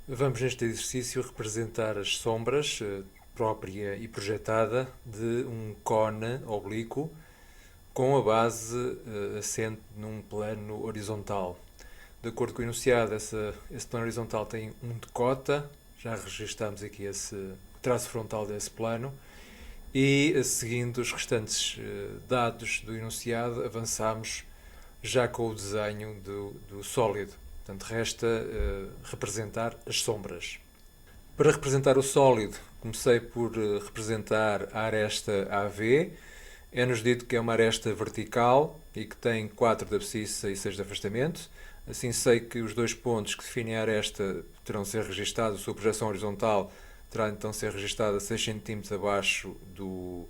Vamos neste exercício representar as sombras própria e projetada de um cone oblíquo com a base assente num plano horizontal. De acordo com o enunciado, esse plano horizontal tem um decota, já registamos aqui esse traço frontal desse plano, e seguindo os restantes dados do enunciado, avançamos já com o desenho do sólido. Portanto, resta representar as sombras. Para representar o sólido, comecei por representar a aresta AV. É-nos dito que é uma aresta vertical e que tem 4 de abscissa e 6 de afastamento. Assim sei que os dois pontos que definem a aresta terão de ser registados, a sua projeção horizontal terá então de ser registada 6 cm abaixo do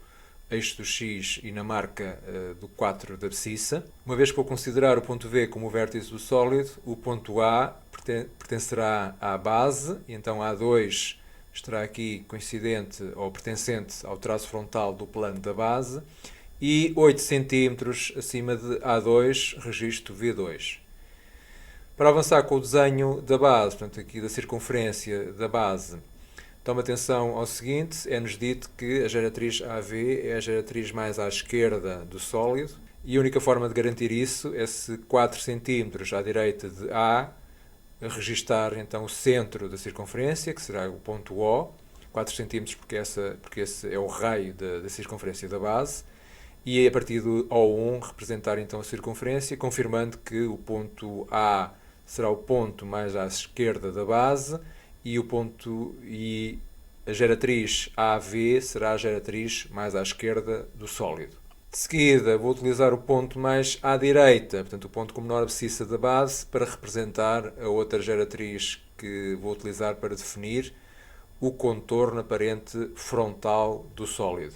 eixo do X e na marca do 4 da abscissa. Uma vez que vou considerar o ponto V como o vértice do sólido, o ponto A pertencerá à base, e então A2 estará aqui coincidente ou pertencente ao traço frontal do plano da base, e 8 cm acima de A2, registro V2. Para avançar com o desenho da base, portanto aqui da circunferência da base, toma atenção ao seguinte: é-nos dito que a geratriz AV é a geratriz mais à esquerda do sólido, e a única forma de garantir isso é se 4 cm à direita de A registar então o centro da circunferência, que será o ponto O, 4 cm porque esse é o raio da circunferência da base, e a partir do O1 representar então a circunferência, confirmando que o ponto A será o ponto mais à esquerda da base e a geratriz AV será a geratriz mais à esquerda do sólido. De seguida, vou utilizar o ponto mais à direita, portanto o ponto com menor abscissa da base, para representar a outra geratriz que vou utilizar para definir o contorno aparente frontal do sólido.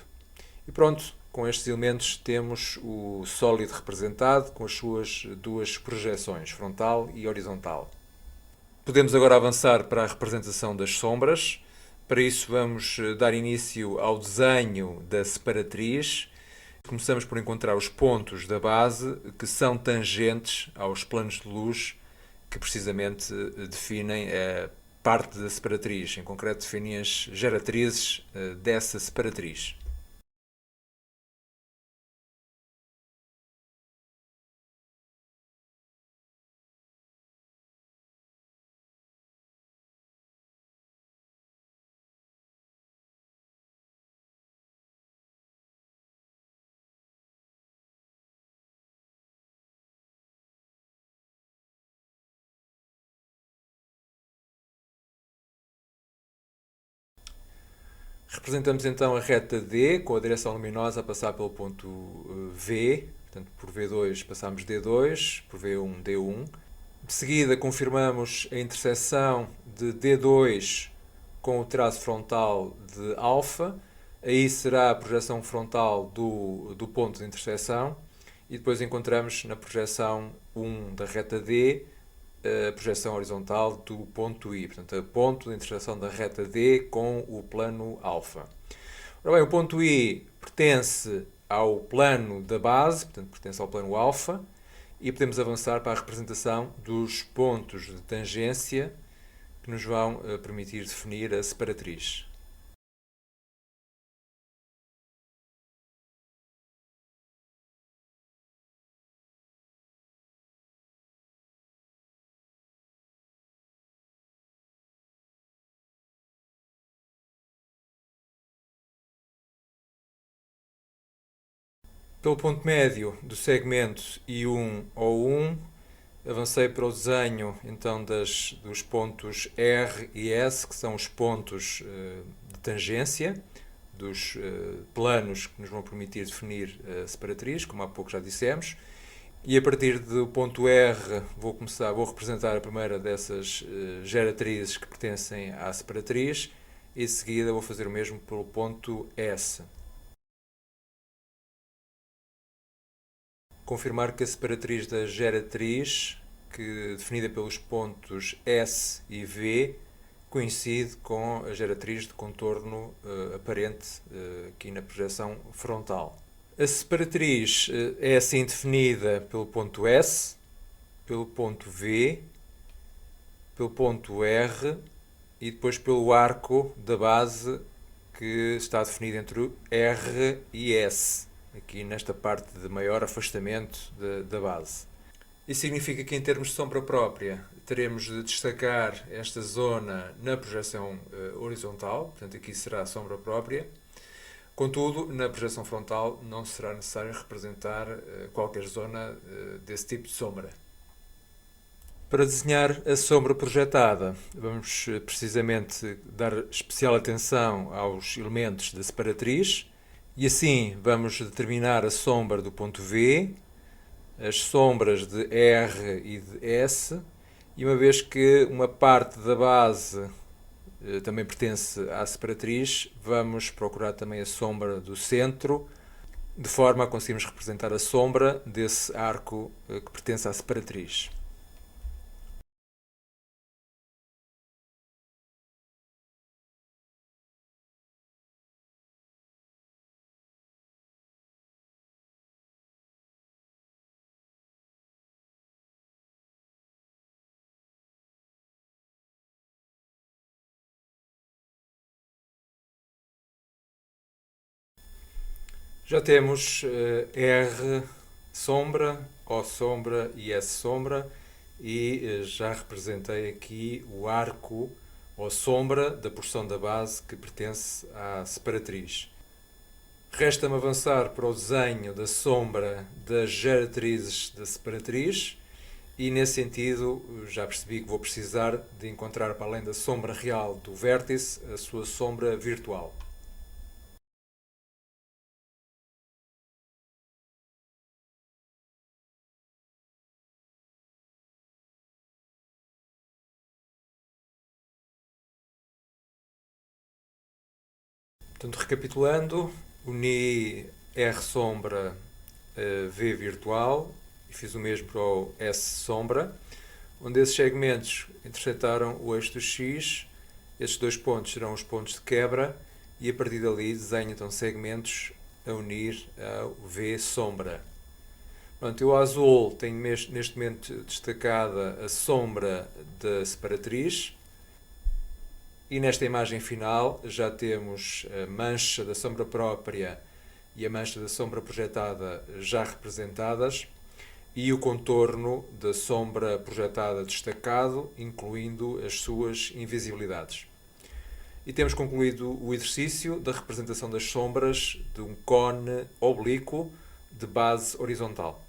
E pronto, com estes elementos temos o sólido representado com as suas duas projeções, frontal e horizontal. Podemos agora avançar para a representação das sombras. Para isso vamos dar início ao desenho da separatriz. Começamos por encontrar os pontos da base que são tangentes aos planos de luz que precisamente definem a parte da separatriz. Em concreto, definem as geratrizes dessa separatriz. Representamos então a reta D com a direção luminosa a passar pelo ponto V, portanto por V2 passamos D2, por V1 D1. De seguida confirmamos a interseção de D2 com o traço frontal de alfa, aí será a projeção frontal do ponto de interseção, e depois encontramos na projeção 1 da reta D a projeção horizontal do ponto I, portanto, o ponto de interseção da reta D com o plano alfa. Ora bem, o ponto I pertence ao plano da base, portanto, pertence ao plano alfa, e podemos avançar para a representação dos pontos de tangência que nos vão permitir definir a separatriz. Pelo ponto médio do segmento I1-O1, avancei para o desenho então dos pontos R e S, que são os pontos de tangência dos planos que nos vão permitir definir a separatriz, como há pouco já dissemos. E a partir do ponto R vou representar a primeira dessas geratrizes que pertencem à separatriz, e de seguida vou fazer o mesmo pelo ponto S. Confirmar que a separatriz da geratriz, definida pelos pontos S e V, coincide com a geratriz de contorno aparente aqui na projeção frontal. A separatriz é assim definida pelo ponto S, pelo ponto V, pelo ponto R e depois pelo arco da base que está definido entre o R e S, aqui nesta parte de maior afastamento da base. Isso significa que, em termos de sombra própria, teremos de destacar esta zona na projeção horizontal, portanto aqui será a sombra própria. Contudo, na projeção frontal não será necessário representar qualquer zona desse tipo de sombra. Para desenhar a sombra projetada, vamos precisamente dar especial atenção aos elementos da separatriz e assim vamos determinar a sombra do ponto V, as sombras de R e de S, e uma vez que uma parte da base também pertence à separatriz, vamos procurar também a sombra do centro, de forma a conseguirmos representar a sombra desse arco que pertence à separatriz. Já temos R sombra, O sombra e S sombra, e já representei aqui o arco ou sombra da porção da base que pertence à separatriz. Resta-me avançar para o desenho da sombra das geratrizes da separatriz e, nesse sentido, já percebi que vou precisar de encontrar, para além da sombra real do vértice, a sua sombra virtual. Portanto, recapitulando, uni R sombra V virtual e fiz o mesmo para o S sombra, onde esses segmentos intersetaram o eixo do X. Estes dois pontos serão os pontos de quebra e a partir dali desenho então segmentos a unir ao V sombra. Pronto, eu azul tenho neste momento destacada a sombra da separatriz. E nesta imagem final já temos a mancha da sombra própria e a mancha da sombra projetada já representadas e o contorno da sombra projetada destacado, incluindo as suas invisibilidades. E temos concluído o exercício da representação das sombras de um cone oblíquo de base horizontal.